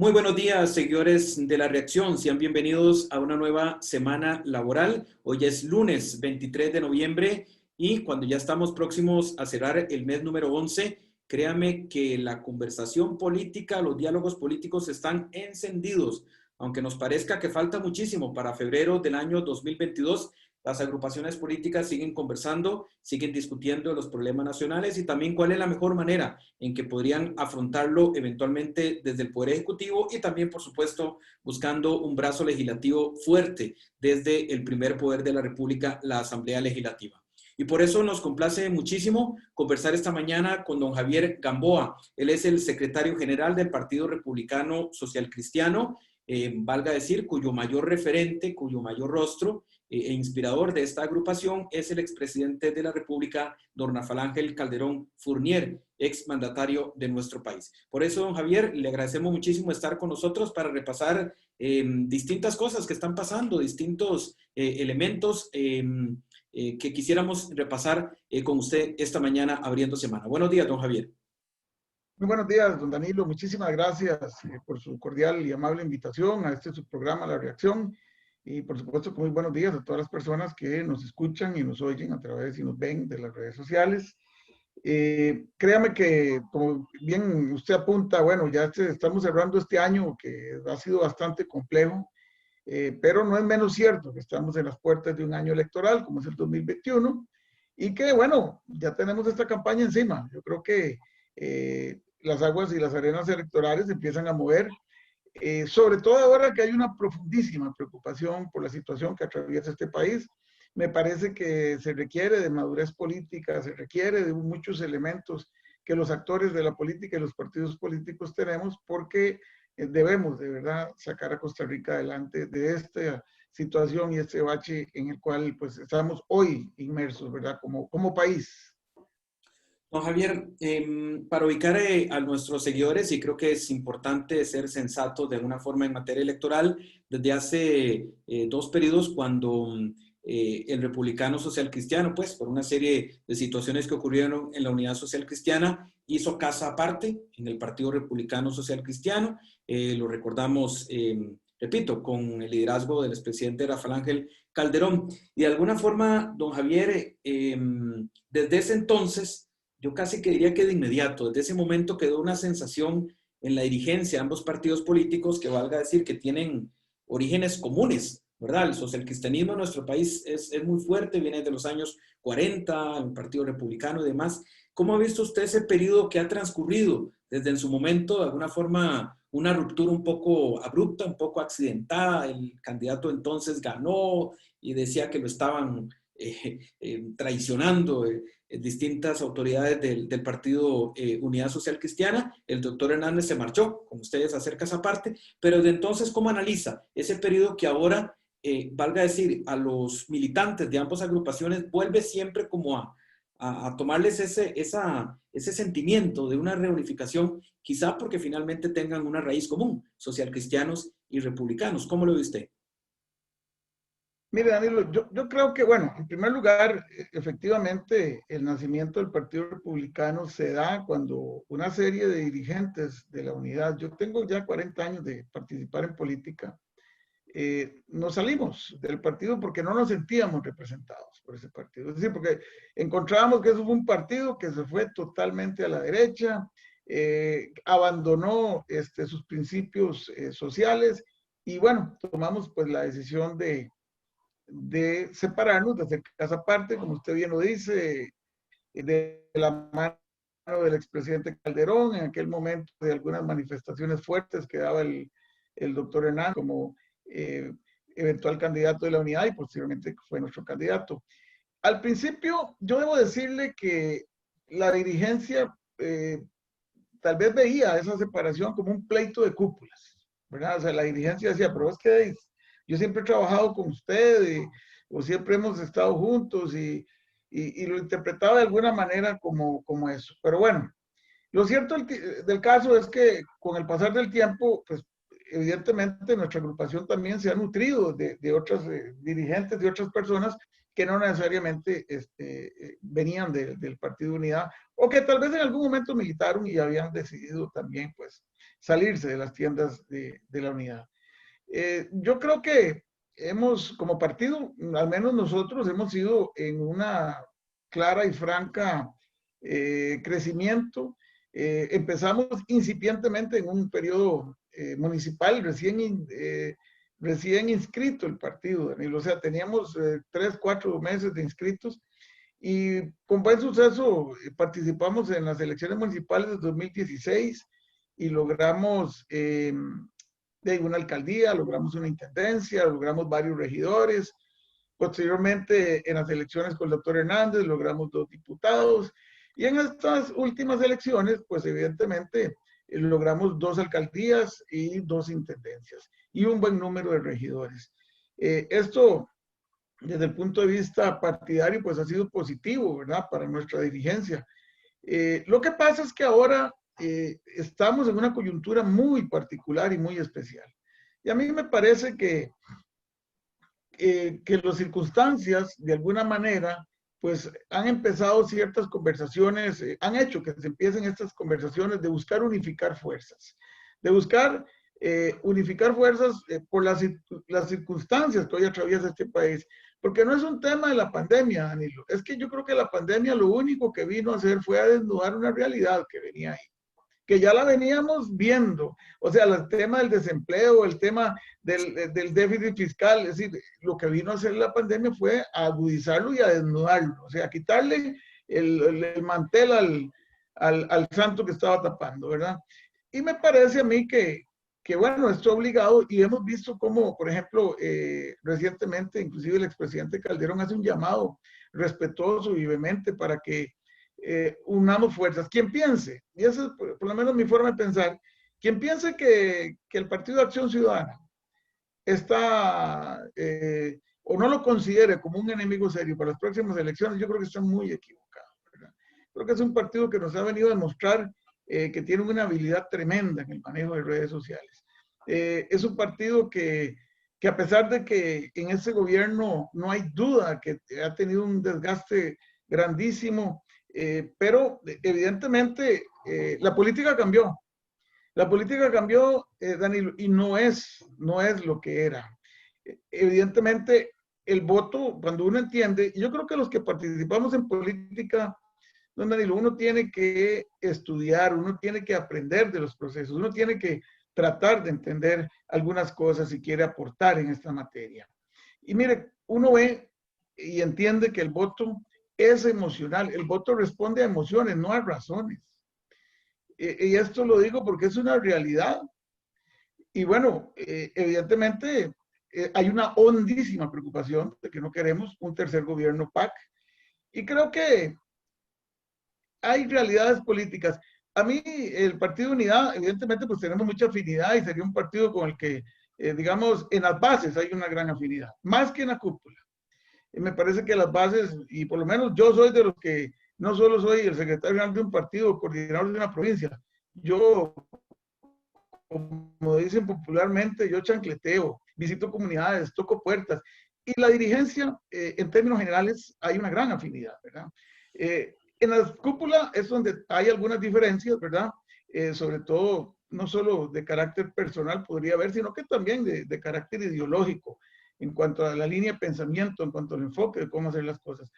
Muy buenos días, seguidores de La Reacción. Sean bienvenidos a una nueva semana laboral. Hoy es lunes 23 de noviembre y cuando ya estamos próximos a cerrar el mes número 11, créame que la conversación política, los diálogos políticos están encendidos. Aunque nos parezca que falta muchísimo para febrero del año 2022, las agrupaciones políticas siguen conversando, siguen discutiendo los problemas nacionales y también cuál es la mejor manera en que podrían afrontarlo eventualmente desde el Poder Ejecutivo y también, por supuesto, buscando un brazo legislativo fuerte desde el primer poder de la República, la Asamblea Legislativa. Y por eso nos complace muchísimo conversar esta mañana con don Javier Gamboa. Él es el secretario general del Partido Republicano Social Cristiano, valga decir, cuyo mayor referente, cuyo mayor rostro e inspirador de esta agrupación es el expresidente de la República, don Rafael Ángel Calderón Fournier, exmandatario de nuestro país. Por eso, don Javier, le agradecemos muchísimo estar con nosotros para repasar distintas cosas que están pasando, distintos elementos que quisiéramos repasar con usted esta mañana abriendo semana. Buenos días, don Javier. Muy buenos días, don Danilo. Muchísimas gracias por su cordial y amable invitación a su programa La Reacción. Y por supuesto, muy buenos días a todas las personas que nos escuchan y nos oyen a través y nos ven de las redes sociales. Créame que, como bien usted apunta, bueno, ya estamos cerrando este año que ha sido bastante complejo, pero no es menos cierto que estamos en las puertas de un año electoral, como es el 2021, y que, bueno, ya tenemos esta campaña encima. Yo creo que las aguas y las arenas electorales empiezan a mover, sobre todo ahora que hay una profundísima preocupación por la situación que atraviesa este país. Me parece que se requiere de madurez política, se requiere de muchos elementos que los actores de la política y los partidos políticos tenemos, porque debemos de verdad sacar a Costa Rica adelante de esta situación y este bache en el cual pues estamos hoy inmersos, ¿verdad? Como país. Don Javier, para ubicar a nuestros seguidores, y creo que es importante ser sensato de alguna forma en materia electoral, desde hace dos periodos cuando el Republicano Social Cristiano, pues por una serie de situaciones que ocurrieron en la Unidad Social Cristiana, hizo casa aparte en el Partido Republicano Social Cristiano. Lo recordamos, repito, con el liderazgo del expresidente Rafael Ángel Calderón. Y de alguna forma, don Javier, desde ese entonces, yo casi que diría que de inmediato, desde ese momento quedó una sensación en la dirigencia de ambos partidos políticos que valga decir que tienen orígenes comunes, ¿verdad? El socialcristianismo en nuestro país es muy fuerte, viene de los años 40, el Partido Republicano y demás. ¿Cómo ha visto usted ese periodo que ha transcurrido desde en su momento, de alguna forma, una ruptura un poco abrupta, un poco accidentada? El candidato entonces ganó y decía que lo estaban traicionando distintas autoridades del partido Unidad Social Cristiana. El doctor Hernández se marchó, como ustedes acerca esa parte, pero de entonces, ¿cómo analiza ese periodo que ahora, valga decir, a los militantes de ambas agrupaciones vuelve siempre como a tomarles ese sentimiento de una reunificación, quizá porque finalmente tengan una raíz común, socialcristianos y republicanos? ¿Cómo lo ve usted? Mire, Danilo, yo creo que, bueno, en primer lugar, efectivamente, el nacimiento del Partido Republicano se da cuando una serie de dirigentes de la unidad, yo tengo ya 40 años de participar en política, nos salimos del partido porque no nos sentíamos representados por ese partido. Es decir, porque encontrábamos que eso fue un partido que se fue totalmente a la derecha, abandonó sus principios sociales y bueno, tomamos pues la decisión de separarnos, de hacer casa aparte, como usted bien lo dice, de la mano del expresidente Calderón, en aquel momento de algunas manifestaciones fuertes que daba el doctor Hernández como eventual candidato de la unidad y posteriormente fue nuestro candidato. Al principio, yo debo decirle que la dirigencia tal vez veía esa separación como un pleito de cúpulas, ¿verdad? O sea, la dirigencia decía, pero es que yo siempre he trabajado con usted o siempre hemos estado juntos y lo interpretaba de alguna manera como eso. Pero bueno, lo cierto del caso es que con el pasar del tiempo, pues evidentemente nuestra agrupación también se ha nutrido de otras dirigentes, de otras personas que no necesariamente venían del Partido Unidad o que tal vez en algún momento militaron y habían decidido también pues salirse de las tiendas de la unidad. Yo creo que hemos, como partido, al menos nosotros, hemos ido en una clara y franca crecimiento. Empezamos incipientemente en un periodo municipal, recién inscrito el partido, Danilo. O sea, teníamos 3, 4 meses de inscritos y con buen suceso participamos en las elecciones municipales de 2016 y logramos de una alcaldía, logramos una intendencia, logramos varios regidores. Posteriormente, en las elecciones con el doctor Hernández, logramos 2 diputados. Y en estas últimas elecciones, pues evidentemente, logramos 2 alcaldías y 2 intendencias y un buen número de regidores. Esto, desde el punto de vista partidario, pues ha sido positivo, ¿verdad? Para nuestra dirigencia. Lo que pasa es que ahora estamos en una coyuntura muy particular y muy especial. Y a mí me parece que las circunstancias, de alguna manera, pues han empezado ciertas conversaciones, han hecho que se empiecen estas conversaciones de buscar unificar fuerzas, de buscar unificar fuerzas por las circunstancias que hoy atraviesa este país. Porque no es un tema de la pandemia, Danilo. Es que yo creo que la pandemia lo único que vino a hacer fue a desnudar una realidad que venía ahí, que ya la veníamos viendo. O sea, el tema del desempleo, el tema del déficit fiscal, es decir, lo que vino a hacer la pandemia fue a agudizarlo y a desnudarlo. O sea, a quitarle el mantel al santo que estaba tapando, ¿verdad? Y me parece a mí que bueno, esto obligado, y hemos visto cómo, por ejemplo, recientemente, inclusive el expresidente Calderón hace un llamado respetuoso y vehemente para que unamos fuerzas. Quien piense, y esa es por lo menos mi forma de pensar, quien piense que el Partido de Acción Ciudadana está, o no lo considere como un enemigo serio para las próximas elecciones, yo creo que está muy equivocado, ¿verdad? Creo que es un partido que nos ha venido a demostrar que tiene una habilidad tremenda en el manejo de redes sociales. Es un partido que a pesar de que en ese gobierno no hay duda que ha tenido un desgaste grandísimo, pero evidentemente la política cambió. La política cambió, Danilo, y no es lo que era. Evidentemente, el voto, cuando uno entiende, y yo creo que los que participamos en política, don Danilo, uno tiene que estudiar, uno tiene que aprender de los procesos, uno tiene que tratar de entender algunas cosas si quiere aportar en esta materia. Y mire, uno ve y entiende que el voto es emocional, el voto responde a emociones, no a razones. Y esto lo digo porque es una realidad. Y bueno, evidentemente hay una hondísima preocupación de que no queremos un tercer gobierno PAC. Y creo que hay realidades políticas. A mí, el Partido Unidad, evidentemente, pues tenemos mucha afinidad y sería un partido con el que, digamos, en las bases hay una gran afinidad, más que en la cúpula. Me parece que las bases, y por lo menos yo soy de los que no solo soy el secretario general de un partido, coordinador de una provincia, yo, como dicen popularmente, yo chancleteo, visito comunidades, toco puertas, y la dirigencia, en términos generales, hay una gran afinidad, ¿verdad? En la cúpula es donde hay algunas diferencias, ¿verdad? Sobre todo, no solo de carácter personal podría haber, sino que también de carácter ideológico, en cuanto a la línea de pensamiento, en cuanto al enfoque de cómo hacer las cosas.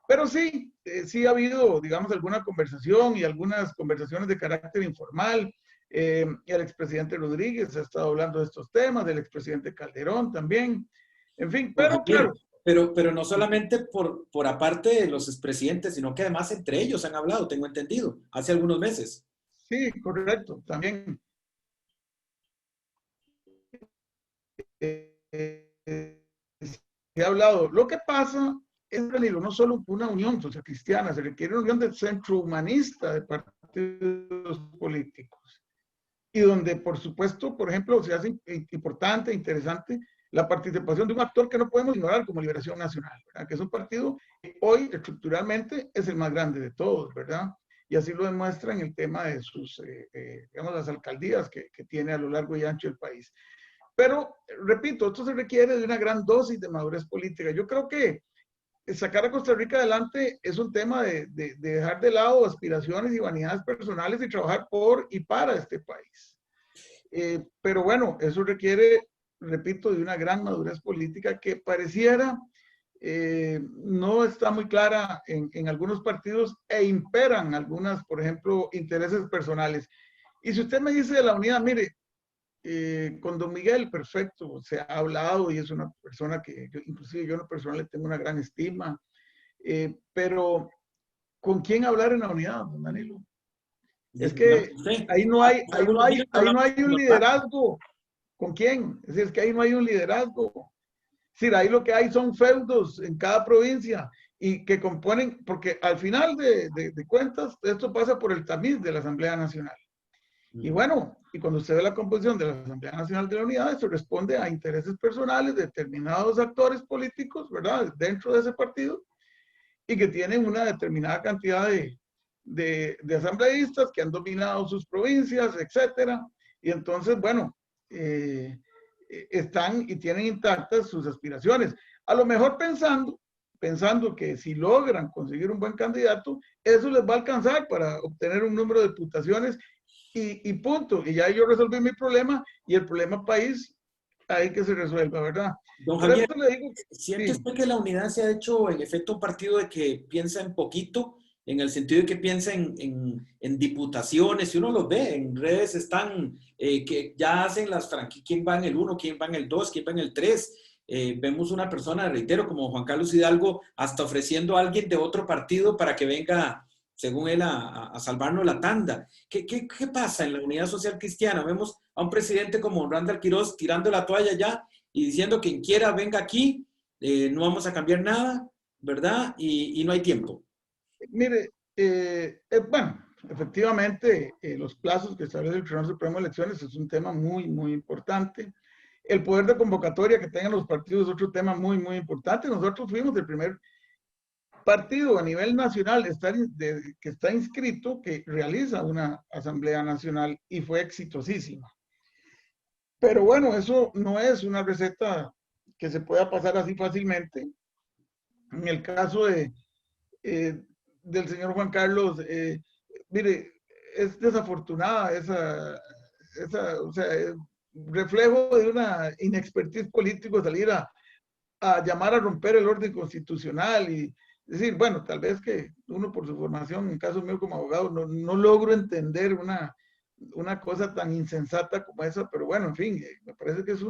Pero sí, sí ha habido, digamos, alguna conversación y algunas conversaciones de carácter informal. El expresidente Rodríguez ha estado hablando de estos temas, del expresidente Calderón también. En fin, Don pero Javier, claro. pero no solamente por aparte de los expresidentes, sino que además entre ellos han hablado, tengo entendido, hace algunos meses. Sí, correcto, también. Se ha hablado. Lo que pasa es, Danilo, no solo una unión sociocristiana, se requiere una unión del centro humanista de partidos políticos. Y donde, por supuesto, por ejemplo, se hace importante, interesante, la participación de un actor que no podemos ignorar como Liberación Nacional, ¿verdad? Que es un partido que hoy estructuralmente es el más grande de todos, ¿verdad? Y así lo demuestra en el tema de sus, digamos, las alcaldías que tiene a lo largo y ancho del país. Pero, repito, esto se requiere de una gran dosis de madurez política. Yo creo que sacar a Costa Rica adelante es un tema de dejar de lado aspiraciones y vanidades personales y trabajar por y para este país. Pero bueno, eso requiere, repito, de una gran madurez política que pareciera no está muy clara en algunos partidos e imperan algunas, por ejemplo, intereses personales. Y si usted me dice de la unidad, mire, con don Miguel, perfecto, se ha hablado y es una persona que inclusive yo en lo personal le tengo una gran estima, pero ¿con quién hablar en la unidad, don Danilo? Es que Usted, ahí no hay, algunos días hablamos un de los pactos. liderazgo. ¿Con quién? Es decir, es que ahí no hay un liderazgo. Es decir, ahí lo que hay son feudos en cada provincia y que componen, porque al final de cuentas, esto pasa por el tamiz de la Asamblea Nacional. Y bueno, y cuando usted ve la composición de la Asamblea Nacional de la Unidad, eso responde a intereses personales de determinados actores políticos, ¿verdad? Dentro de ese partido y que tienen una determinada cantidad de asambleístas que han dominado sus provincias, etcétera. Y entonces, bueno, están y tienen intactas sus aspiraciones. A lo mejor pensando que si logran conseguir un buen candidato, eso les va a alcanzar para obtener un número de diputaciones y punto. Y ya yo resolví mi problema y el problema país hay que se resuelva, ¿verdad? Don Por eso Javier, le digo, ¿siente sí, usted que la unidad se ha hecho en efecto un partido de que piensa en poquito, en el sentido de que piensa en diputaciones? Si uno los ve, en redes están, que ya hacen las franquicias, quién va en el uno, quién va en el 2, quién va en el 3. Vemos una persona, reitero, como Juan Carlos Hidalgo, hasta ofreciendo a alguien de otro partido para que venga, según él, a salvarnos la tanda. ¿Qué pasa en la Unidad Social Cristiana? Vemos a un presidente como Randall Quiroz tirando la toalla ya y diciendo quien quiera venga aquí, no vamos a cambiar nada, ¿verdad? Y no hay tiempo. mire, bueno, efectivamente, los plazos que establece el Tribunal Supremo de Elecciones es un tema muy, muy importante. El poder de convocatoria que tengan los partidos es otro tema muy, muy importante. Nosotros fuimos el primer partido a nivel nacional que está inscrito, que realiza una Asamblea Nacional y fue exitosísima. Pero bueno, eso no es una receta que se pueda pasar así fácilmente. En el caso eh, del señor Juan Carlos, mire, es desafortunada o sea, reflejo de una inexpertise político salir a llamar a romper el orden constitucional y decir, bueno, tal vez que uno por su formación, en caso mío como abogado, no logro entender una cosa tan insensata como esa, pero bueno, en fin, me parece que es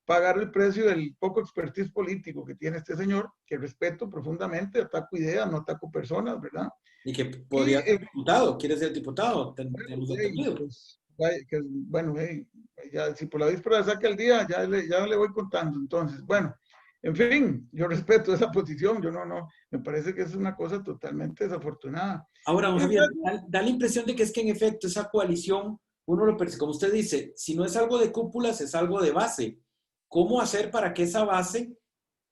pagar el precio del poco expertise político que tiene este señor, que respeto profundamente, ataco ideas, no ataco personas, ¿verdad? Y que Y podría ser diputado, quiere ser diputado, bueno, tenemos hey, entendido. pues, bueno, hey, ya, si por la víspera saca el día, ya le voy contando. Entonces, bueno, en fin, yo respeto esa posición, yo no, me parece que es una cosa totalmente desafortunada. Ahora, don Y Javier, usted, da la impresión de que es que en efecto esa coalición, uno lo percibe, como usted dice, si no es algo de cúpulas, es algo de base. ¿Cómo hacer para que esa base,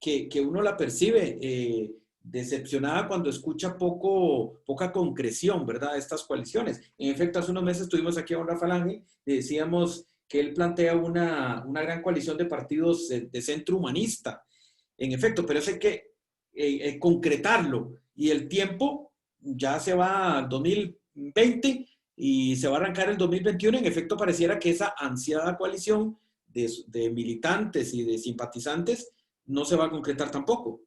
que uno la percibe decepcionada cuando escucha poca concreción, ¿verdad? De estas coaliciones. En efecto, hace unos meses estuvimos aquí a don Rafael Ángel y decíamos que él plantea una gran coalición de partidos de centro humanista. En efecto, pero eso hay que concretarlo. Y el tiempo ya se va al 2020 y se va a arrancar el 2021. En efecto, pareciera que esa ansiada coalición de militantes y de simpatizantes no se va a concretar tampoco.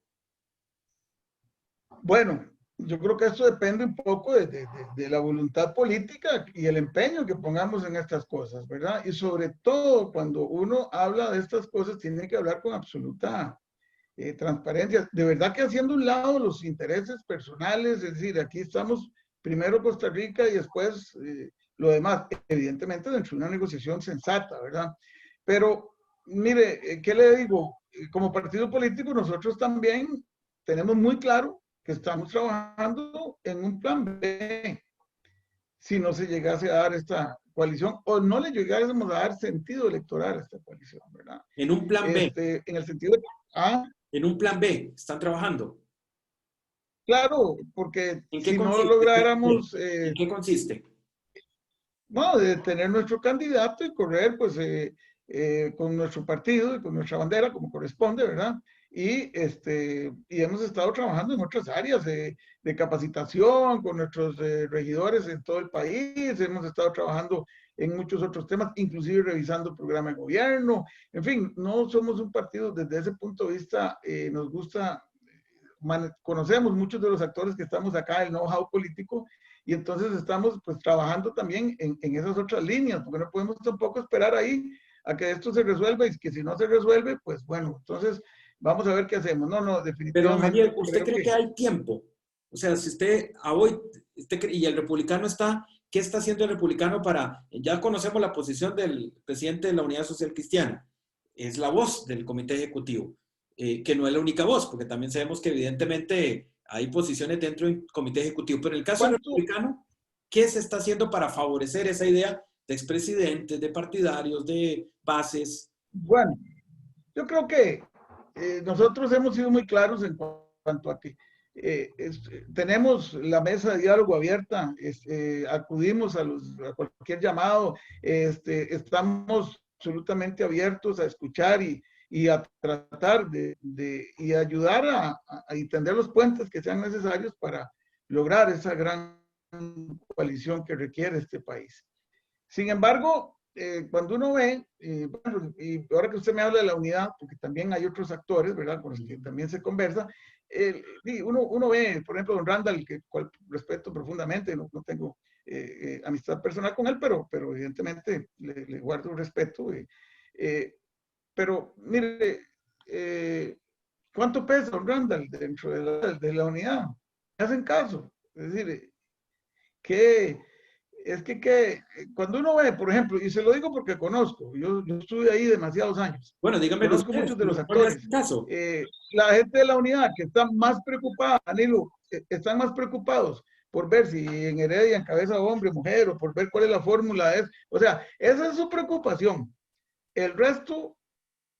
bueno, yo creo que esto depende un poco de la voluntad política y el empeño que pongamos en estas cosas, ¿verdad? Y sobre todo cuando uno habla de estas cosas, tiene que hablar con absoluta transparencia. De verdad que haciendo un lado los intereses personales, es decir, aquí estamos primero Costa Rica y después lo demás, evidentemente dentro de una negociación sensata, ¿verdad? Pero mire, ¿qué le digo? Como partido político nosotros también tenemos muy claro que estamos trabajando en un plan B si no se llegase a dar esta coalición o no le llegásemos a dar sentido electoral a esta coalición, ¿verdad? En un plan B, En el sentido de, ah, en un plan B, están trabajando. claro, porque ¿En qué si no consiste? lográramos, ¿En qué consiste? no, de tener nuestro candidato y correr, pues, con nuestro partido y con nuestra bandera, como corresponde, ¿verdad? Y hemos estado trabajando en otras áreas de capacitación con nuestros regidores en todo el país, hemos estado trabajando en muchos otros temas, inclusive revisando el programa de gobierno. En fin, no somos un partido desde ese punto de vista, nos gusta, conocemos muchos de los actores que estamos acá, el know-how político, y entonces estamos pues trabajando también en esas otras líneas, porque no podemos tampoco esperar ahí a que esto se resuelva, y que si no se resuelve, pues bueno, entonces vamos a ver qué hacemos. No, no, Pero, don definitivamente Javier, ¿usted creo cree que hay tiempo? O sea, si usted a hoy, y el republicano está, ¿qué está haciendo el republicano para, ya conocemos la posición del presidente de la Unidad Social Cristiana, es la voz del comité ejecutivo, que no es la única voz, porque también sabemos que evidentemente hay posiciones dentro del comité ejecutivo, pero en el caso del ¿cuánto? republicano, ¿qué se está haciendo para favorecer esa idea de expresidentes, de partidarios, de bases? Bueno, yo creo que nosotros hemos sido muy claros en cuanto a que tenemos la mesa de diálogo abierta, acudimos a cualquier llamado, estamos absolutamente abiertos a escuchar y a tratar y ayudar a tender los puentes que sean necesarios para lograr esa gran coalición que requiere este país. Sin embargo, cuando uno ve, bueno, y ahora que usted me habla de la unidad, porque también hay otros actores, ¿verdad?, con los que también se conversa, uno ve, por ejemplo, don Randall, que cual respeto profundamente, no tengo amistad personal con él, pero evidentemente le guardo respeto. Eh, pero mire, ¿cuánto pesa don Randall dentro de la unidad? ¿Me hacen caso? Es decir, que cuando uno ve, por ejemplo, y se lo digo porque conozco, yo estuve ahí demasiados años, Bueno, dígamelo conozco usted, muchos de los no me actores. hace caso. La gente de la unidad que está más preocupada, Danilo, están más preocupados por ver si en Heredia encabeza hombre, mujer, o por ver cuál es la fórmula. O sea, esa es su preocupación. El resto,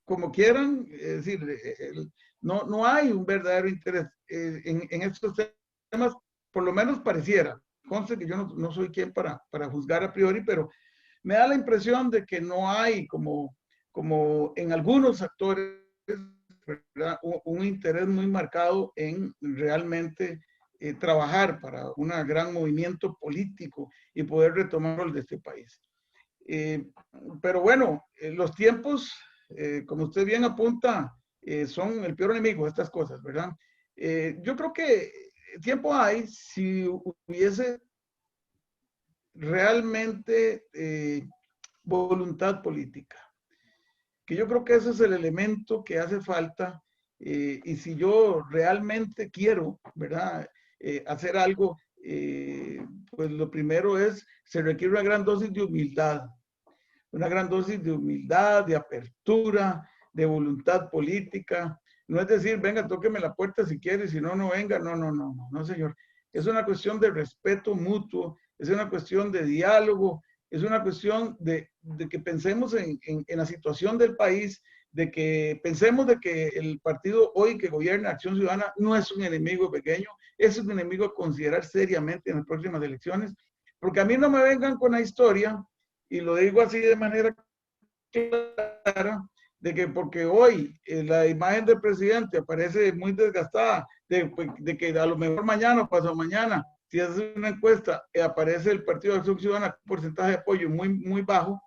como quieran, es decir, no hay un verdadero interés en estos temas, por lo menos pareciera. Conste que yo no soy quien para juzgar a priori, pero me da la impresión de que no hay como en algunos actores, ¿verdad?, un interés muy marcado en realmente trabajar para un gran movimiento político y poder retomar el de este país. Eh, pero bueno, los tiempos, como usted bien apunta, son el peor enemigo de estas cosas, ¿verdad? Yo creo que tiempo hay si hubiese realmente voluntad política, que yo creo que ese es el elemento que hace falta, y si yo realmente quiero, ¿verdad?, hacer algo, pues lo primero se requiere una gran dosis de humildad, de apertura, de voluntad política. No es decir, venga, tóqueme la puerta si quiere, si no, no venga. No, señor. Es una cuestión de respeto mutuo, es una cuestión de diálogo, es una cuestión de que pensemos en la situación del país, de que pensemos de que el partido hoy que gobierna Acción Ciudadana no es un enemigo pequeño, es un enemigo a considerar seriamente en las próximas elecciones, porque a mí no me vengan con la historia, y lo digo así de manera clara, de que porque hoy la imagen del presidente aparece muy desgastada, de que a lo mejor mañana o pasado mañana, si hace una encuesta, aparece el Partido de Acción Ciudadana con porcentaje de apoyo muy, muy bajo.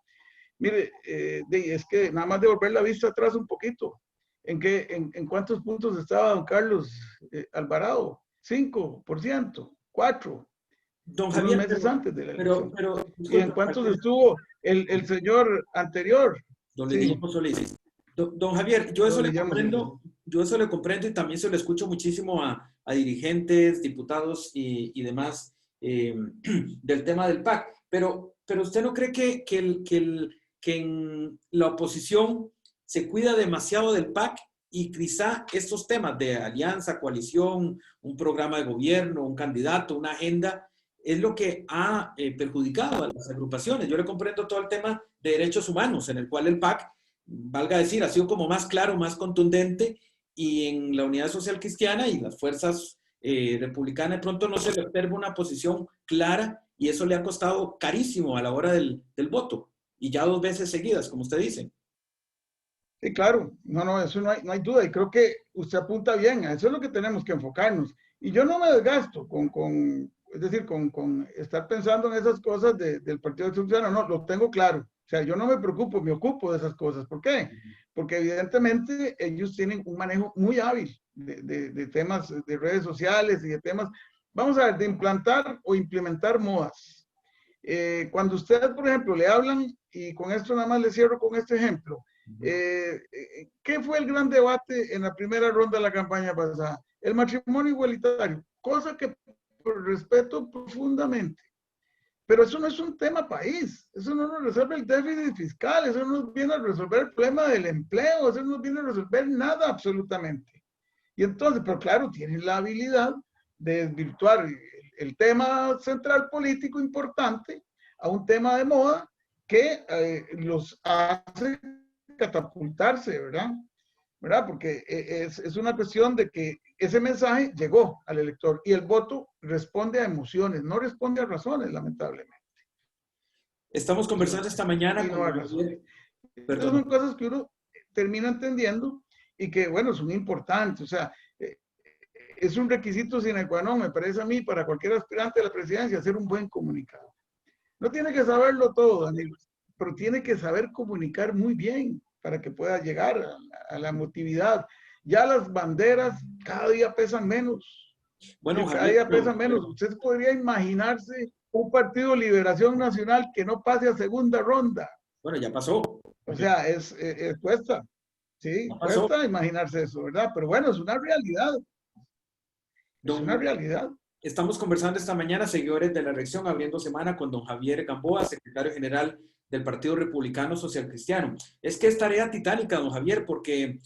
Mire, es que nada más de volver la vista atrás un poquito. ¿En cuántos puntos estaba don Carlos Alvarado? 5%, 4%, Don unos Javier, meses antes de la elección. ¿Y en disculpe, cuántos estuvo el señor anterior? don Sí, Guillermo Solís. Don Javier, yo eso don le Guillermo Solís. comprendo, yo eso le comprendo y también se lo escucho muchísimo a dirigentes, diputados y demás del tema del PAC. Pero ¿usted no cree que en la oposición se cuida demasiado del PAC y quizá estos temas de alianza, coalición, un programa de gobierno, un candidato, una agenda, es lo que ha perjudicado a las agrupaciones? Yo le comprendo todo el tema de derechos humanos, en el cual el PAC, valga decir, ha sido como más claro, más contundente, y en la Unidad Social Cristiana y las fuerzas republicanas de pronto no se le observa una posición clara, y eso le ha costado carísimo a la hora del voto, y ya 2 veces seguidas, como usted dice. Sí, claro, no, eso no hay duda y creo que usted apunta bien, a eso es lo que tenemos que enfocarnos. Y yo no me desgasto es decir, con estar pensando en esas cosas del Partido Acción Ciudadana, no, lo tengo claro. O sea, yo no me preocupo, me ocupo de esas cosas. ¿Por qué? Porque evidentemente ellos tienen un manejo muy hábil de temas de redes sociales y de temas, vamos a ver, de implantar o implementar modas. Cuando ustedes, por ejemplo, le hablan, y con esto nada más le cierro con este ejemplo, ¿qué fue el gran debate en la primera ronda de la campaña pasada? El matrimonio igualitario, cosa que respeto profundamente. Pero eso no es un tema país, eso no nos resuelve el déficit fiscal, eso no nos viene a resolver el problema del empleo, eso no nos viene a resolver nada absolutamente. Y entonces, pero claro, tienen la habilidad de desvirtuar el tema central político importante a un tema de moda que los hace catapultarse, ¿verdad? ¿Verdad? Porque es una cuestión de que ese mensaje llegó al elector y el voto responde a emociones, no responde a razones, lamentablemente. Estamos conversando esta mañana Y con no a don razones. Javier, Entonces perdón. son cosas que uno termina entendiendo y que, bueno, son importantes. O sea, es un requisito sine qua non, me parece a mí, para cualquier aspirante a la presidencia, hacer un buen comunicado. No tiene que saberlo todo, Danilo, pero tiene que saber comunicar muy bien para que pueda llegar a la emotividad. Ya las banderas cada día pesan menos. Bueno, Cada Javier, día pesan menos. Usted podría imaginarse un partido Liberación Nacional que no pase a segunda ronda. bueno, ya pasó, O sea, cuesta, ya sí, pasó. cuesta imaginarse eso, ¿verdad? Pero bueno, es una realidad, es una Don, realidad. estamos conversando esta mañana, seguidores de la reacción, abriendo semana con don Javier Gamboa, secretario general del Partido Republicano Social Cristiano. Es que es tarea titánica, don Javier, porque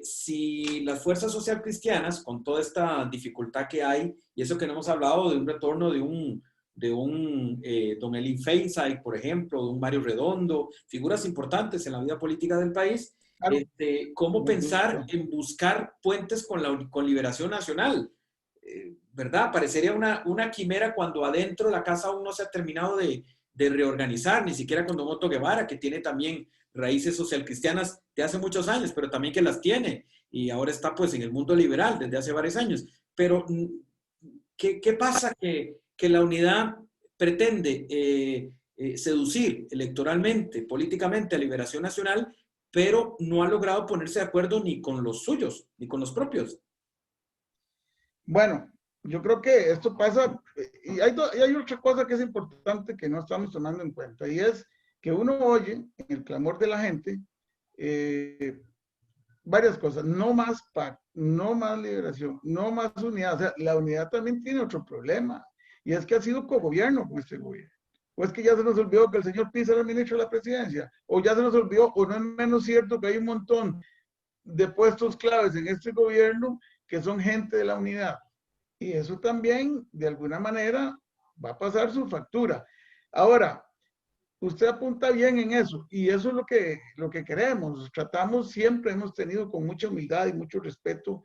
si las fuerzas social cristianas, con toda esta dificultad que hay, y eso que no hemos hablado de un retorno de un don Elin Feinsay, por ejemplo, de un Mario Redondo, figuras importantes en la vida política del país, Claro, ¿cómo sin pensar duda. en buscar puentes con Liberación Nacional? ¿Verdad? Parecería una quimera cuando adentro la casa aún no se ha terminado de reorganizar, ni siquiera con don Otto Guevara, que tiene también raíces socialcristianas de hace muchos años, pero también que las tiene, y ahora está pues en el mundo liberal desde hace varios años. Pero, ¿qué pasa? Que la unidad pretende seducir electoralmente, políticamente a Liberación Nacional, pero no ha logrado ponerse de acuerdo ni con los suyos, ni con los propios. Bueno, yo creo que esto pasa, y hay otra cosa que es importante que no estamos tomando en cuenta, y es que uno oye en el clamor de la gente eh, varias cosas, no más PAC, no más liberación, no más unidad. O sea, la unidad también tiene otro problema, y es que ha sido cogobierno con este gobierno. O es que ya se nos olvidó que el señor Pisa era el ministro de la presidencia, o ya se nos olvidó, o no es menos cierto que hay un montón de puestos claves en este gobierno que son gente de la unidad. Y eso también, de alguna manera, va a pasar su factura. Ahora, usted apunta bien en eso y eso es lo que queremos. Tratamos siempre, hemos tenido con mucha humildad y mucho respeto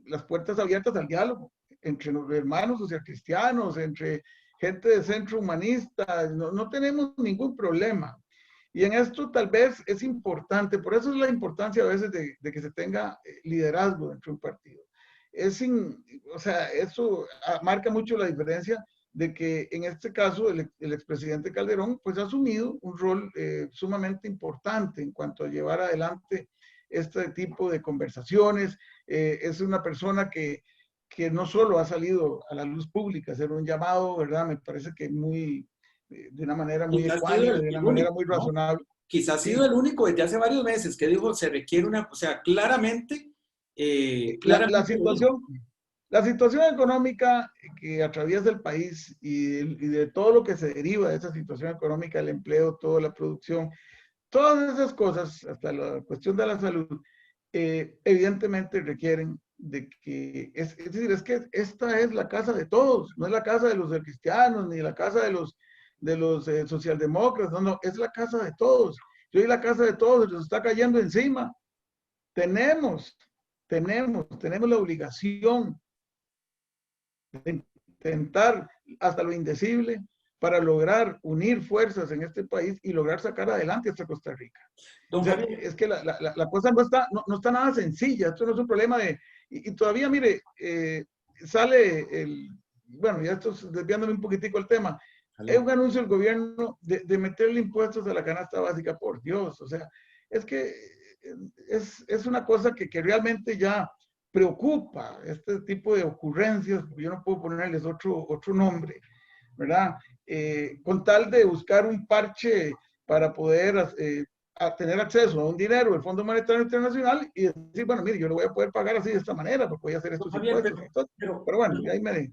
las puertas abiertas al diálogo entre los hermanos socialcristianos, entre gente de centro humanista. No tenemos ningún problema. Y en esto tal vez es importante, por eso es la importancia a veces de que se tenga liderazgo dentro de un partido. O sea, eso marca mucho la diferencia de que en este caso el expresidente Calderón pues ha asumido un rol sumamente importante en cuanto a llevar adelante este tipo de conversaciones. Es una persona que no solo ha salido a la luz pública, hacer un llamado, ¿verdad? Me parece que muy, de una manera muy Quizás ha sido ecuánime, de una el manera único, muy ¿no? razonable. Quizás ha sido Sí, el único desde hace varios meses que dijo se requiere una, o sea, claramente, la, la claramente lo dijo. situación La situación económica que atraviesa el país y de todo lo que se deriva de esa situación económica, el empleo, toda la producción, todas esas cosas, hasta la cuestión de la salud, evidentemente requieren de que, es decir, es que esta es la casa de todos, no es la casa de los cristianos, ni la casa de los socialdemócratas, no, es la casa de todos. Yo y la casa de todos nos está cayendo encima. Tenemos, tenemos la obligación de intentar hasta lo indecible para lograr unir fuerzas en este país y lograr sacar adelante esta Costa Rica. Don O sea, Javier, es que la cosa no está nada sencilla. Esto no es un problema de... Y todavía, mire, sale el... Bueno, ya estoy desviándome un poquitico el tema. Es un anuncio del gobierno de meterle impuestos a la canasta básica, por Dios. O sea, es que es una cosa que realmente ya preocupa, este tipo de ocurrencias, porque yo no puedo ponerles otro nombre, ¿verdad? Con tal de buscar un parche para poder a tener acceso a un dinero del Fondo Monetario Internacional y decir, bueno, mire, yo lo voy a poder pagar así de esta manera, porque voy a hacer don estos Javier, impuestos. Entonces, pero, pero bueno, ahí me...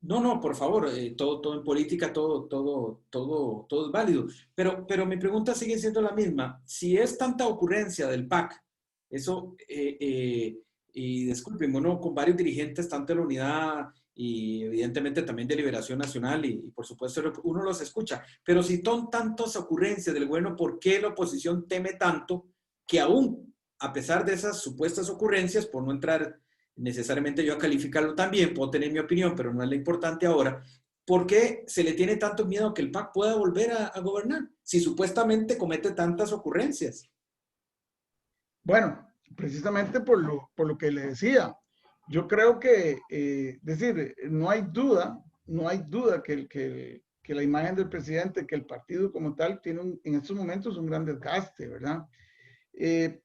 no, no, por favor, todo en política, todo es válido. Pero mi pregunta sigue siendo la misma. Si es tanta ocurrencia del PAC, eso, y discúlpenme, ¿no? Con varios dirigentes, tanto de la unidad y evidentemente también de Liberación Nacional, y por supuesto uno los escucha, pero si son tantas ocurrencias del bueno, ¿por qué la oposición teme tanto que aún, a pesar de esas supuestas ocurrencias, por no entrar necesariamente yo a calificarlo también, puedo tener mi opinión, pero no es la importante ahora, ¿por qué se le tiene tanto miedo a que el PAC pueda volver a gobernar si supuestamente comete tantas ocurrencias? Bueno, precisamente por lo que le decía, yo creo que, decir, no hay duda que la imagen del presidente, que el partido como tal, tiene en estos momentos un gran desgaste, ¿verdad?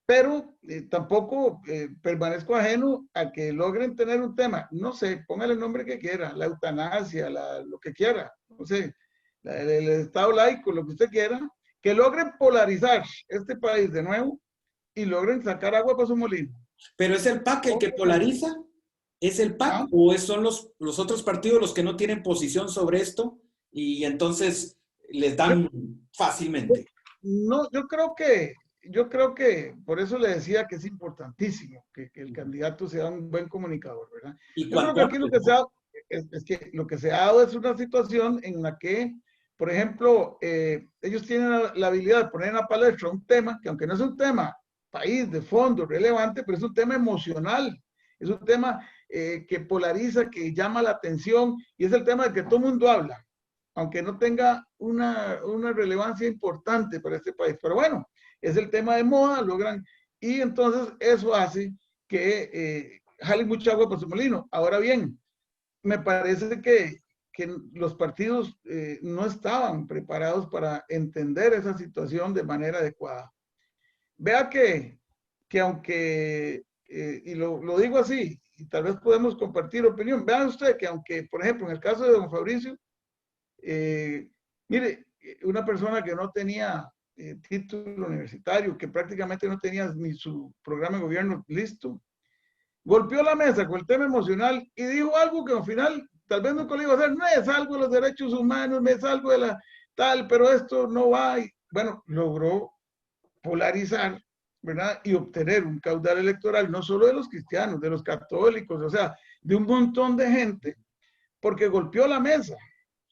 Pero tampoco permanezco ajeno a que logren tener un tema, no sé, póngale el nombre que quiera, la eutanasia, lo que quiera, no sé, el Estado laico, lo que usted quiera, que logren polarizar este país de nuevo y logren sacar agua para su molino. Pero ¿es el PAC el que Obviamente. polariza? ¿Es el PAC ¿Ah? o son los otros partidos los que no tienen posición sobre esto y entonces les Yo, dan yo, fácilmente? no, yo creo que por eso le decía que es importantísimo que el candidato sea un buen comunicador, ¿verdad? Y Yo creo que cuanto aquí lo antes, que se ¿no? ha, es que lo que se ha dado es una situación en la que, por ejemplo, ellos tienen la habilidad de poner en la palestra un tema que aunque no es un tema país de fondo relevante, pero es un tema emocional, es un tema que polariza, que llama la atención y es el tema del que todo el mundo habla, aunque no tenga una relevancia importante para este país. Pero bueno, es el tema de moda, logran, y entonces eso hace que jale mucha agua por su molino. Ahora bien, me parece que los partidos no estaban preparados para entender esa situación de manera adecuada. Vea que aunque, y lo digo así, y tal vez podemos compartir opinión, vean usted que aunque, por ejemplo, en el caso de don Fabricio, eh, mire, una persona que no tenía título universitario, que prácticamente no tenía ni su programa de gobierno listo, golpeó la mesa con el tema emocional y dijo algo que al final tal vez nunca lo iba a hacer, no es algo de los derechos humanos, no es algo de la tal, pero esto no va. Y, bueno, logró polarizar, ¿verdad? Y obtener un caudal electoral, no solo de los cristianos, de los católicos, o sea, de un montón de gente, porque golpeó la mesa.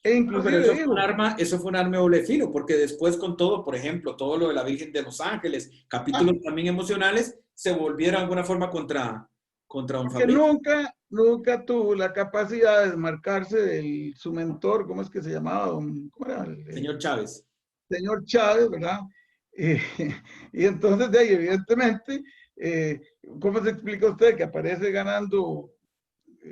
E Bueno, pero inclusive dijo, eso fue un arma de doble filo, porque después con todo, por ejemplo, todo lo de la Virgen de los Ángeles, capítulos ah, también emocionales, se volvieron de alguna forma contra don porque Fabricio. nunca tuvo la capacidad de desmarcarse de su mentor, ¿cómo es que se llamaba? ¿Cómo era? Señor Chávez. Señor Chávez, ¿verdad? Eh, y entonces, de ahí, evidentemente, ¿cómo se explica usted que aparece ganando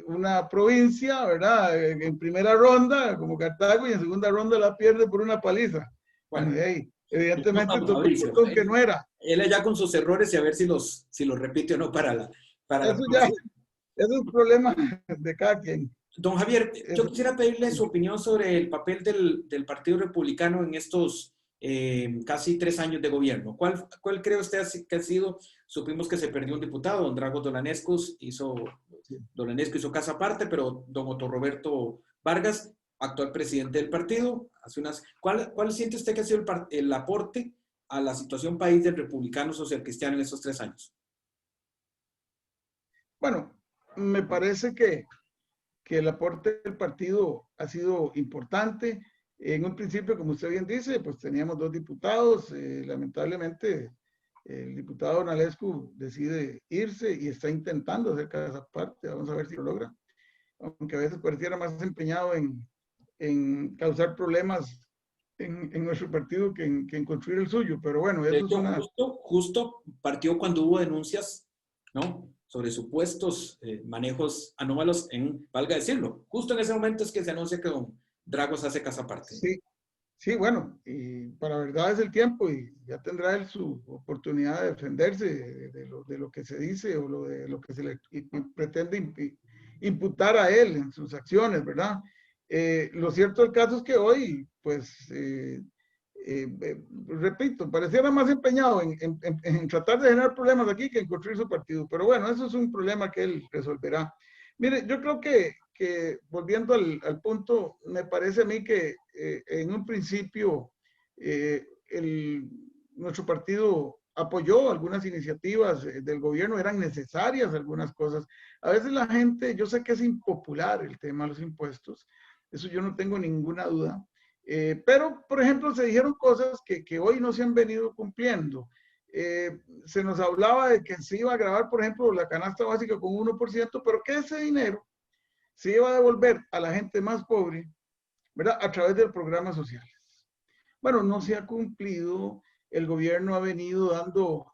una provincia, ¿verdad? En primera ronda, como Cartago, y en segunda ronda la pierde por una paliza. Bueno, Bueno, de ahí, no evidentemente don tocó un Fabricio. botón que no era. Él allá con sus errores y a ver si los repite o no para la Eso ya, próxima. es un problema de cada quien. Don Javier, yo Eso, quisiera pedirle su opinión sobre el papel del Partido Republicano en estos casi 3 años de gobierno. ¿Cuál cree usted que ha sido? Supimos que se perdió un diputado, don Drago Dolanesco hizo casa aparte, pero don Otto Roberto Vargas, actual presidente del partido, ¿cuál siente usted que ha sido el aporte a la situación país del republicano social cristiano en estos 3 años? bueno, me parece que el aporte del partido ha sido importante. En un principio, como usted bien dice, pues teníamos 2 diputados. Lamentablemente, el diputado Nalescu decide irse y está intentando hacer casa aparte. Vamos a ver si lo logra. Aunque a veces pareciera más empeñado en causar problemas en nuestro partido que en construir el suyo. Pero bueno, De eso es hecho, una... justo partió cuando hubo denuncias, ¿no? Sobre supuestos manejos anómalos en, valga decirlo, justo en ese momento es que se anuncia que don Dragos hace casa aparte. Sí, sí, bueno, y para verdad es el tiempo y ya tendrá él su oportunidad de defenderse de lo que se dice o de lo que se le pretende imputar a él en sus acciones, ¿verdad? Lo cierto del caso es que hoy, pues, repito, pareciera más empeñado en tratar de generar problemas aquí que en construir su partido, pero bueno, eso es un problema que él resolverá. Mire, yo creo que volviendo al punto, me parece a mí que en un principio nuestro partido apoyó algunas iniciativas del gobierno, eran necesarias algunas cosas. A veces la gente, yo sé que es impopular el tema de los impuestos, eso yo no tengo ninguna duda, pero por ejemplo se dijeron cosas que hoy no se han venido cumpliendo. Se nos hablaba de que se iba a grabar, por ejemplo, la canasta básica con 1%, pero que ese dinero se iba a devolver a la gente más pobre, ¿verdad? A través de programas sociales. Bueno, no se ha cumplido, el gobierno ha venido dando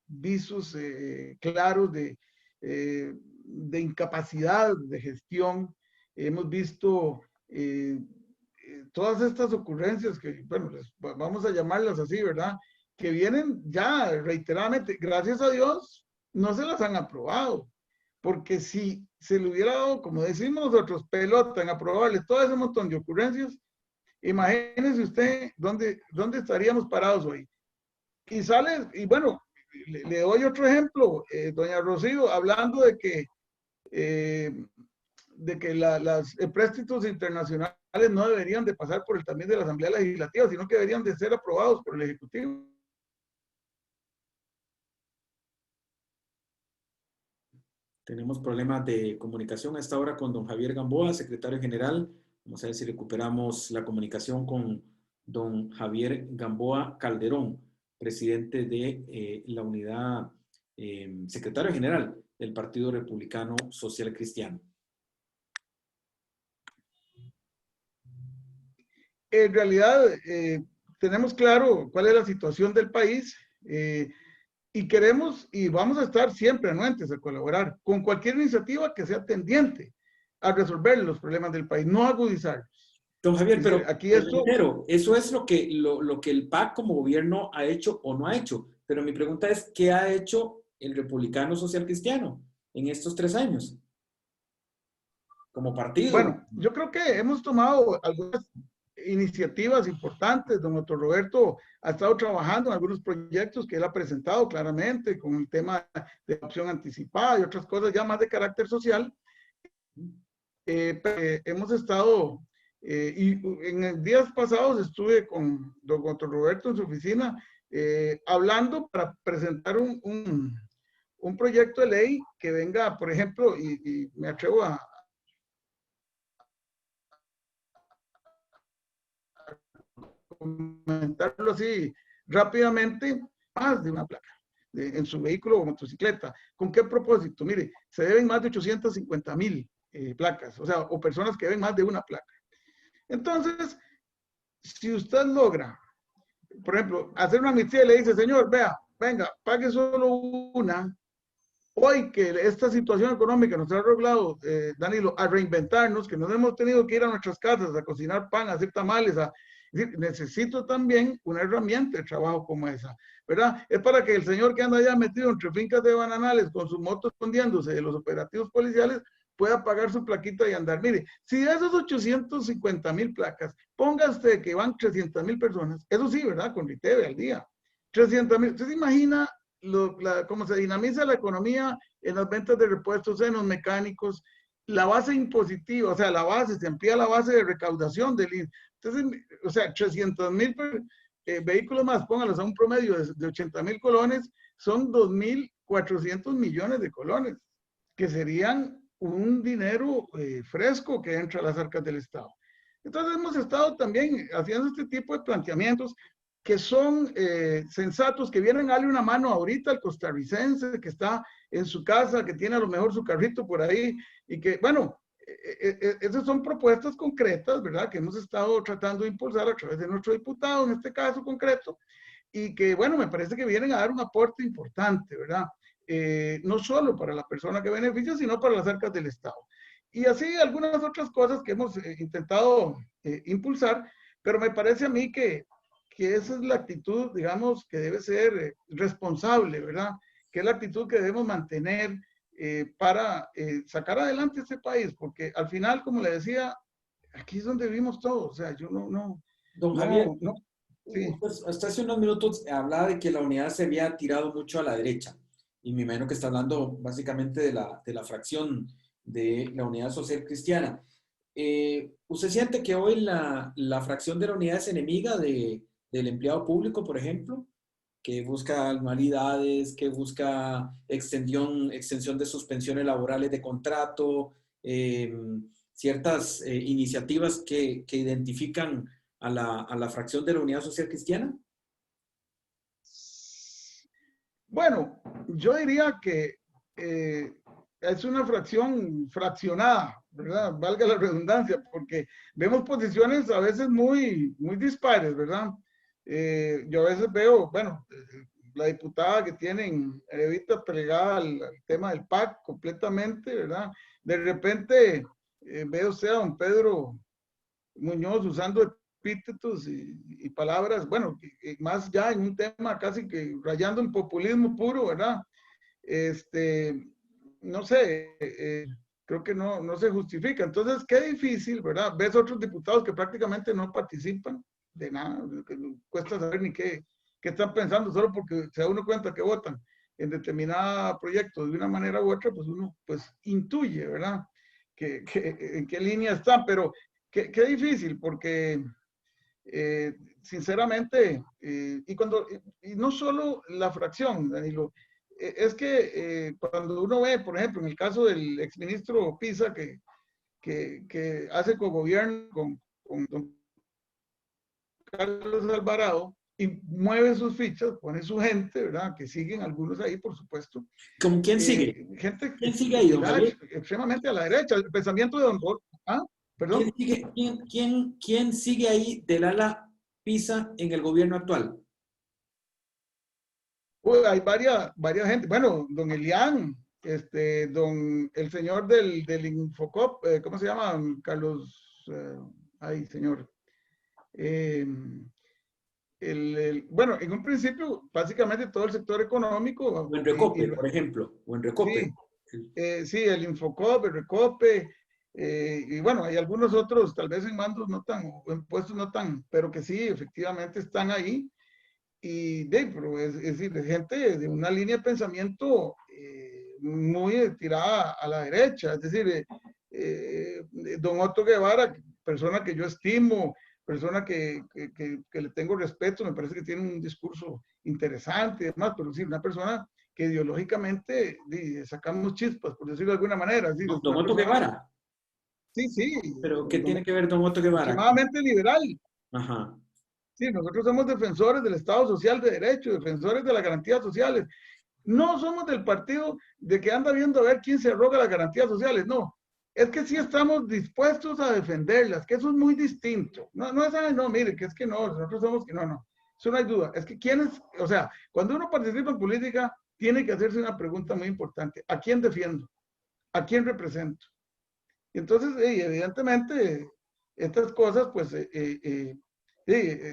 visos claros de incapacidad de gestión. Hemos visto todas estas ocurrencias que, bueno, vamos a llamarlas así, ¿verdad? Que vienen ya reiteradamente, gracias a Dios, no se las han aprobado. Porque si se le hubiera dado, como decimos nosotros, pelota en aprobarle todo ese montón de ocurrencias, imagínese usted dónde estaríamos parados hoy. Y sale, y bueno, le doy otro ejemplo, doña Rocío, hablando de que los empréstitos internacionales no deberían de pasar por el también de la Asamblea Legislativa, sino que deberían de ser aprobados por el Ejecutivo. Tenemos problemas de comunicación a esta hora con don Javier Gamboa, secretario general. Vamos a ver si recuperamos la comunicación con don Javier Gamboa Calderón, presidente de la unidad, secretario general del Partido Republicano Social Cristiano. En realidad, tenemos claro cuál es la situación del país. Y queremos y vamos a estar siempre anuentes a colaborar con cualquier iniciativa que sea tendiente a resolver los problemas del país, no agudizarlos. Don Javier, Es pero decir, aquí esto... eso es lo que el PAC como gobierno ha hecho o no ha hecho. Pero mi pregunta es, ¿qué ha hecho el Republicano Social Cristiano en estos 3 años? Como partido. Bueno, yo creo que hemos tomado algunas iniciativas importantes. Don Otto Roberto ha estado trabajando en algunos proyectos que él ha presentado claramente con el tema de opción anticipada y otras cosas ya más de carácter social. Hemos estado, y en días pasados estuve con don Otto Roberto en su oficina hablando para presentar un proyecto de ley que venga, por ejemplo, y me atrevo a comentarlo así rápidamente, más de una placa en su vehículo o motocicleta. ¿Con qué propósito? Mire, se deben más de 850,000 placas, o sea, o personas que deben más de una placa. Entonces, si usted logra, por ejemplo, hacer una amnistía y le dice, señor, vea, venga, pague solo una, hoy que esta situación económica nos ha arreglado, Danilo, a reinventarnos, que nos hemos tenido que ir a nuestras casas a cocinar pan, a hacer tamales, necesito también una herramienta de trabajo como esa, ¿verdad? Es para que el señor que anda allá metido entre fincas de bananales con su moto escondiéndose de los operativos policiales pueda pagar su plaquita y andar. Mire, si de esos 850,000 placas, ponga usted que van 300,000 personas, eso sí, ¿verdad? Con Riteve al día. 300,000, ¿usted se imagina cómo se dinamiza la economía en las ventas de repuestos, en los mecánicos, la base impositiva, o sea, se amplía la base de recaudación del... Entonces, o sea, 300,000 vehículos más, póngalos a un promedio de 80,000 colones, son 2,400 millones de colones, que serían un dinero fresco que entra a las arcas del Estado. Entonces hemos estado también haciendo este tipo de planteamientos que son sensatos, que vienen a darle una mano ahorita al costarricense que está en su casa, que tiene a lo mejor su carrito por ahí y que, bueno, esas son propuestas concretas, ¿verdad? Que hemos estado tratando de impulsar a través de nuestro diputado, en este caso concreto, y que, bueno, me parece que vienen a dar un aporte importante, ¿verdad? No solo para la persona que beneficia, sino para las arcas del Estado. Y así algunas otras cosas que hemos intentado impulsar, pero me parece a mí que esa es la actitud, digamos, que debe ser responsable, ¿verdad? Que es la actitud que debemos mantener para sacar adelante este país, porque al final, como le decía, aquí es donde vivimos todos, o sea, yo Don Javier, sí. usted hasta hace unos minutos hablaba de que la unidad se había tirado mucho a la derecha, y me imagino que está hablando básicamente de la fracción de la Unidad Social Cristiana. ¿Usted siente que hoy la fracción de la unidad es enemiga del empleado público, por ejemplo, que busca anualidades, que busca extensión de suspensiones laborales de contrato, ciertas iniciativas que identifican a la fracción de la Unidad Social Cristiana? Bueno, yo diría que es una fracción fraccionada, ¿verdad? Valga la redundancia, porque vemos posiciones a veces muy dispares, ¿verdad? Yo a veces veo, bueno, la diputada que tienen Evita plegada al tema del PAC completamente, ¿verdad? De repente veo usted a don Pedro Muñoz usando epítetos y palabras, bueno, más ya en un tema casi que rayando en populismo puro, ¿verdad? Este, no sé, creo que no se justifica. Entonces, qué difícil, ¿verdad? Ves otros diputados que prácticamente no participan de nada, que no cuesta saber ni qué están pensando, solo porque se da uno cuenta que votan en determinado proyecto de una manera u otra, pues uno pues intuye, ¿verdad? En qué línea están, pero qué difícil, porque sinceramente, y no solo la fracción, Danilo, es que cuando uno ve, por ejemplo, en el caso del exministro Pisa, que hace cogobierno con don Carlos Alvarado, y mueve sus fichas, pone su gente, ¿verdad? Que siguen algunos ahí, por supuesto. ¿Con quién sigue? Gente ¿Quién sigue ahí, don Javier? extremadamente a la derecha, el pensamiento de don Jorge. ¿Ah? ¿Quién Perdón. sigue, quién sigue ahí del ala Pisa en el gobierno actual? Hay varias gente. Bueno, don Elian, el señor del Infocop, ¿cómo se llama? Carlos, ay, señor. Eh, bueno, en un principio, básicamente todo el sector económico O en Recope, por ejemplo, o en Recope. sí, sí, el Infocop, el Recope, y bueno, hay algunos otros, tal vez en mandos no tan, o en puestos no tan, pero que sí, efectivamente están ahí. Y pero es decir, de gente de una línea de pensamiento muy tirada a la derecha. Es decir, don Otto Guevara, persona que yo estimo, persona que le tengo respeto, me parece que tiene un discurso interesante y demás, pero sí, una persona que ideológicamente sacamos chispas, por decirlo de alguna manera. Es decir, es Don una Otto persona, Guevara. sí, sí, ¿Pero qué tiene que ver Don Otto Guevara? extremadamente liberal. Ajá. Sí, nosotros somos defensores del Estado Social de Derecho, defensores de las garantías sociales. No somos del partido de que anda viendo a ver quién se arroga las garantías sociales, no. Es que sí estamos dispuestos a defenderlas, que eso es muy distinto. No es, no, mire, que es que no, nosotros somos que no. Eso no hay duda. Es que quiénes, o sea, cuando uno participa en política, tiene que hacerse una pregunta muy importante. ¿A quién defiendo? ¿A quién represento? Y entonces, evidentemente, estas cosas, pues,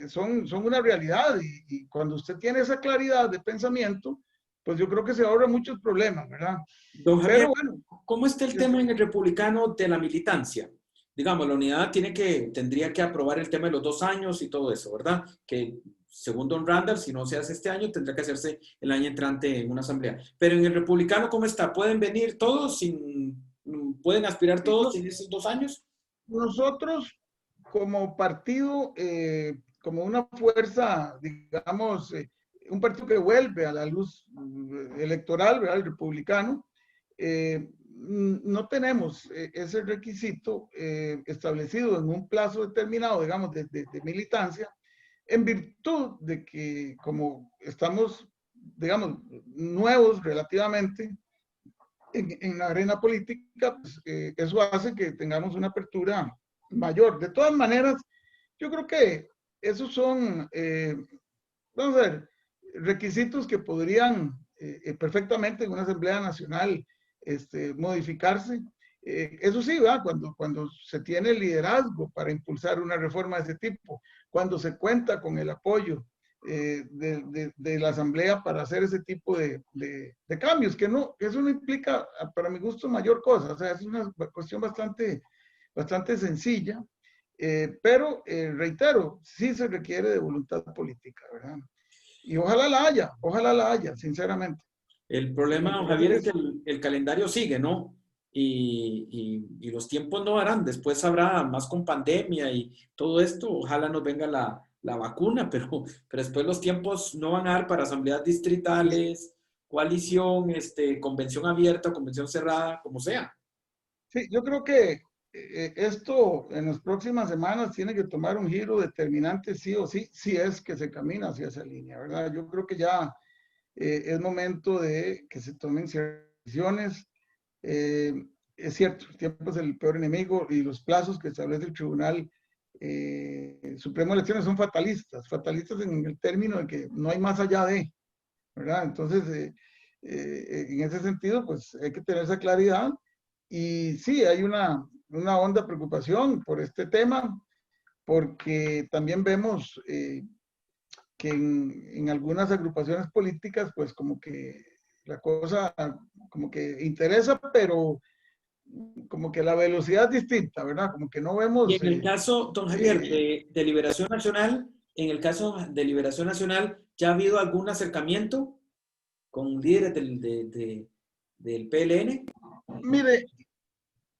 son una realidad y cuando usted tiene esa claridad de pensamiento, pues yo creo que se ahorra muchos problemas, ¿verdad? Don Javier, Pero bueno, ¿cómo está el tema en el republicano de la militancia? Digamos, la unidad tendría que aprobar el tema de los 2 años y todo eso, ¿verdad? Que según Don Randall, si no se hace este año, tendrá que hacerse el año entrante en una asamblea. Pero en el republicano, ¿cómo está? ¿Pueden venir todos pueden aspirar todos en esos 2 años? nosotros como partido, como una fuerza, digamos, un partido que vuelve a la luz electoral, ¿verdad? El republicano, no tenemos ese requisito establecido en un plazo determinado, digamos, de militancia, en virtud de que como estamos, digamos, nuevos relativamente, en la arena política, pues, eso hace que tengamos una apertura mayor. De todas maneras, yo creo que esos son, vamos a ver, requisitos que podrían perfectamente en una Asamblea Nacional modificarse. Eso sí, ¿va? Cuando se tiene el liderazgo para impulsar una reforma de ese tipo, cuando se cuenta con el apoyo de la Asamblea para hacer ese tipo de cambios, que eso no implica, para mi gusto, mayor cosa. O sea, es una cuestión bastante sencilla, pero reitero, sí se requiere de voluntad política, ¿verdad? Y ojalá la haya, sinceramente. El problema, don Javier, es que el calendario sigue, ¿no? Y los tiempos no harán. Después habrá más con pandemia y todo esto. Ojalá nos venga la vacuna, pero después los tiempos no van a dar para asambleas distritales, coalición, convención abierta, convención cerrada, como sea. Sí, yo creo que esto en las próximas semanas tiene que tomar un giro determinante sí o sí, si es que se camina hacia esa línea, ¿verdad? Yo creo que ya es momento de que se tomen ciertas decisiones. Es cierto, el tiempo es el peor enemigo y los plazos que establece el Tribunal Supremo de Elecciones son fatalistas en el término de que no hay más allá de, ¿verdad? Entonces, en ese sentido, pues hay que tener esa claridad. Y sí, hay una honda preocupación por este tema, porque también vemos que en algunas agrupaciones políticas, pues como que la cosa como que interesa, pero como que la velocidad es distinta, ¿verdad? Como que no Y vemos... en el caso, don Javier, de Liberación Nacional, en el caso de Liberación Nacional, ¿ya ha habido algún acercamiento con líderes del PLN? Mire,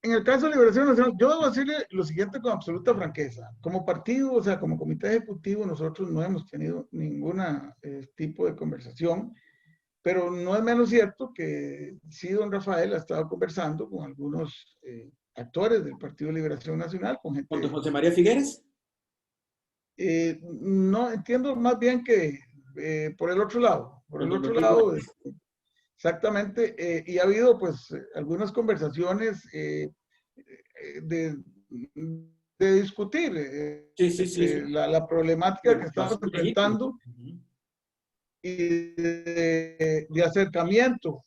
en el caso de Liberación Nacional, yo debo decirle lo siguiente con absoluta franqueza. Como partido, o sea, como comité ejecutivo, nosotros no hemos tenido ningún tipo de conversación, pero no es menos cierto que sí, don Rafael ha estado conversando con algunos actores del Partido de Liberación Nacional, con ¿Con don gente... José María Figueres? No, entiendo más bien que por Con el don otro Rodrigo lado, Arias. exactamente, y ha habido pues algunas conversaciones de, de discutir Sí, sí, sí, sí. la problemática que estamos Preocupación legítima. enfrentando y de acercamiento.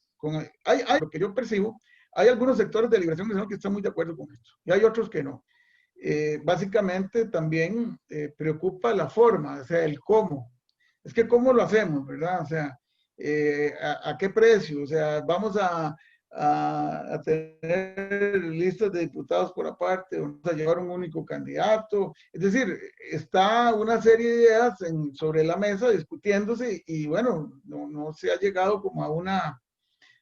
Lo que yo percibo, hay algunos sectores de Liberación Nacional que están muy de acuerdo con esto y hay otros que no. Básicamente también preocupa la forma, o sea, el cómo. Es que cómo lo hacemos, ¿verdad? O sea, a qué precio, o sea, vamos a tener listas de diputados por aparte, vamos a llevar un único candidato. Es decir, está una serie de ideas sobre la mesa discutiéndose y bueno, no se ha llegado como a una,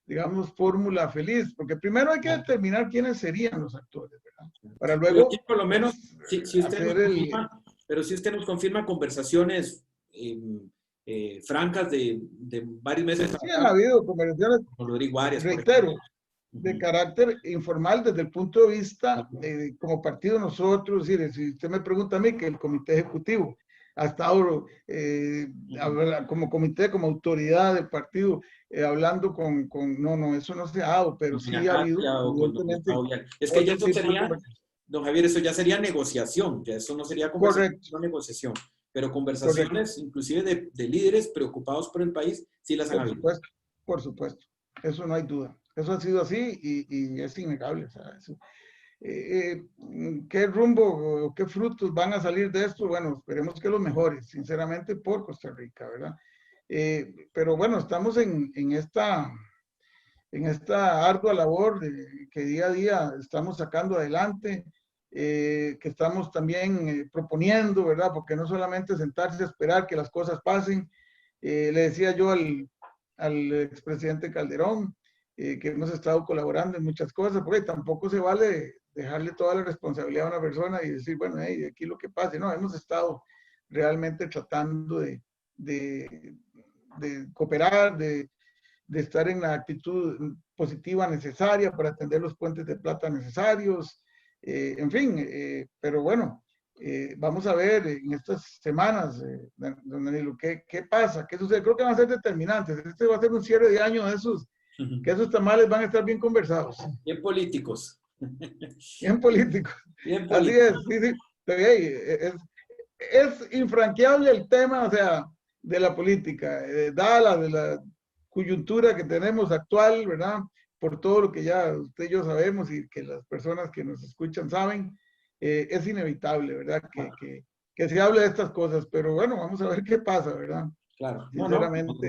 digamos, fórmula feliz, porque primero hay que determinar quiénes serían los actores, ¿verdad? Para Pero sí, luego, por lo menos, pues, si usted nos hacer confirma, pero si usted nos confirma conversaciones francas de varios meses sí han atrás, habido conversaciones, con Rodrigo Arias, por ejemplo. reitero, de carácter informal desde el punto de vista como partido nosotros, es decir, si usted me pregunta a mí, que el comité ejecutivo ha estado como comité, como autoridad del partido, hablando no, eso no se ha dado, pero Con sí ha doña habido, Katia o con don evidentemente, Gustavo Vial. Es que ya otro eso tipo de sería, conversación. don Javier, eso ya sería negociación, ya eso no sería conversación, Correcto, sino negociación. Pero correcto, conversaciones, inclusive de líderes preocupados por el país, sí las han por habido. supuesto, por supuesto, eso no hay duda. Eso ha sido así y es innegable. O sea, eso, ¿qué rumbo o qué frutos van a salir de esto? Bueno, esperemos que los mejores, sinceramente, por Costa Rica, ¿verdad? Pero bueno, estamos en esta ardua labor que día a día estamos sacando adelante, que estamos también proponiendo, ¿verdad? Porque no solamente sentarse a esperar que las cosas pasen. Le decía yo al expresidente Calderón que hemos estado colaborando en muchas cosas, porque tampoco se vale dejarle toda la responsabilidad a una persona y decir, bueno, hey, aquí lo que pase. No, hemos estado realmente tratando de cooperar, de estar en la actitud positiva necesaria para atender los puentes de plata necesarios, en fin, pero bueno, vamos a ver en estas semanas, don Danilo, qué pasa, qué sucede. Creo que van a ser determinantes. Este va a ser un cierre de año de esos que esos tamales van a estar bien conversados, Bien políticos. bien políticos. Bien Así políticos. es, sí, sí. Pero, hey, es infranqueable el tema, o sea, de la política, dada la coyuntura que tenemos actual, ¿verdad? Por todo lo que ya usted y yo sabemos y que las personas que nos escuchan saben, es inevitable, ¿verdad? Que se hable de estas cosas, pero bueno, vamos a ver qué pasa, ¿verdad? Claro. No, no, Sinceramente.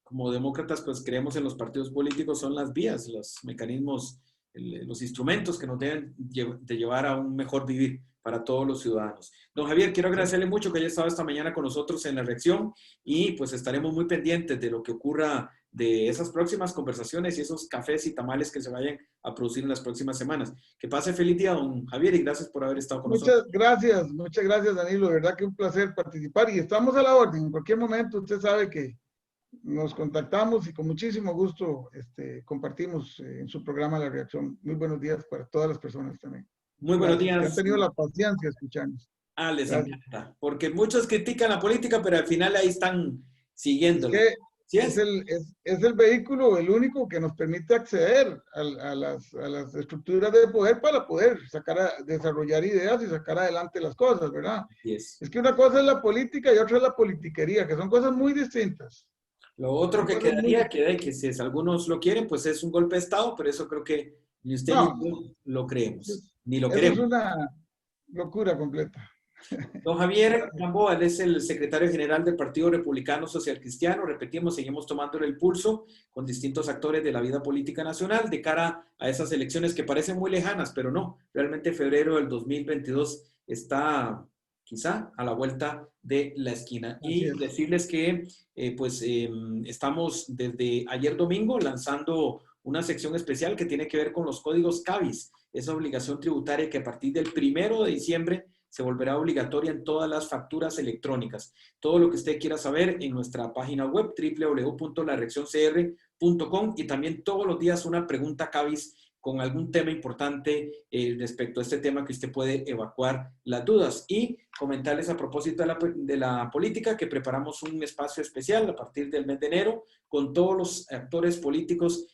como demócratas, pues creemos en los partidos políticos, son las vías, los mecanismos, los instrumentos que nos deben de llevar a un mejor vivir para todos los ciudadanos. Don Javier, quiero agradecerle mucho que haya estado esta mañana con nosotros en la reacción y pues estaremos muy pendientes de lo que ocurra de esas próximas conversaciones y esos cafés y tamales que se vayan a producir en las próximas semanas. Que pase feliz día, don Javier, y gracias por haber estado con nosotros. Muchas gracias, Danilo. De verdad que un placer participar y estamos a la orden. En cualquier momento usted sabe que nos contactamos y con muchísimo gusto compartimos en su programa La Reacción. Muy buenos días para todas las personas también. Muy buenos Gracias, que han días. tenido la paciencia de escucharnos. Ah, les Gracias. encanta, porque muchos critican la política, pero al final ahí están Es siguiéndola. que ¿Sí es? es el vehículo, el único que nos permite acceder a las estructuras de poder para poder desarrollar ideas y sacar adelante las cosas, ¿verdad? Sí es. Es que una cosa es la política y otra es la politiquería, que son cosas muy distintas. Lo otro Son que cosas muy quedaría, distintas. que si algunos lo quieren, pues es un golpe de Estado, pero eso creo que ni usted ni No, yo lo creemos, eso ni lo eso es queremos. una locura completa. Don Javier Gracias. Gamboa, él es el secretario general del Partido Republicano Social Cristiano. Repetimos, seguimos tomándole el pulso con distintos actores de la vida política nacional de cara a esas elecciones que parecen muy lejanas, pero no, realmente febrero del 2022 está quizá a la vuelta de la esquina. Así Y es. decirles que estamos desde ayer domingo lanzando una sección especial que tiene que ver con los códigos CABIS, esa obligación tributaria que a partir del 1 de diciembre se volverá obligatoria en todas las facturas electrónicas. Todo lo que usted quiera saber en nuestra página web www.lareaccioncr.com y también todos los días una pregunta CABIS con algún tema importante respecto a este tema que usted puede evacuar las dudas. Y comentarles a propósito de la política que preparamos un espacio especial a partir del mes de enero con todos los actores políticos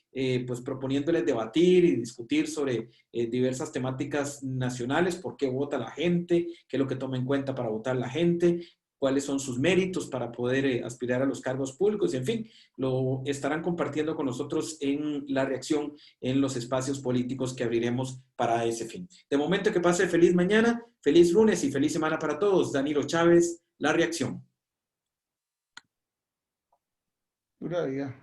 pues proponiéndoles debatir y discutir sobre diversas temáticas nacionales, por qué vota la gente, qué es lo que toma en cuenta para votar la gente, cuáles son sus méritos para poder aspirar a los cargos públicos, y en fin, lo estarán compartiendo con nosotros en la reacción en los espacios políticos que abriremos para ese fin. De momento que pase feliz mañana, feliz lunes y feliz semana para todos. Danilo Chávez, La Reacción. Pura vida.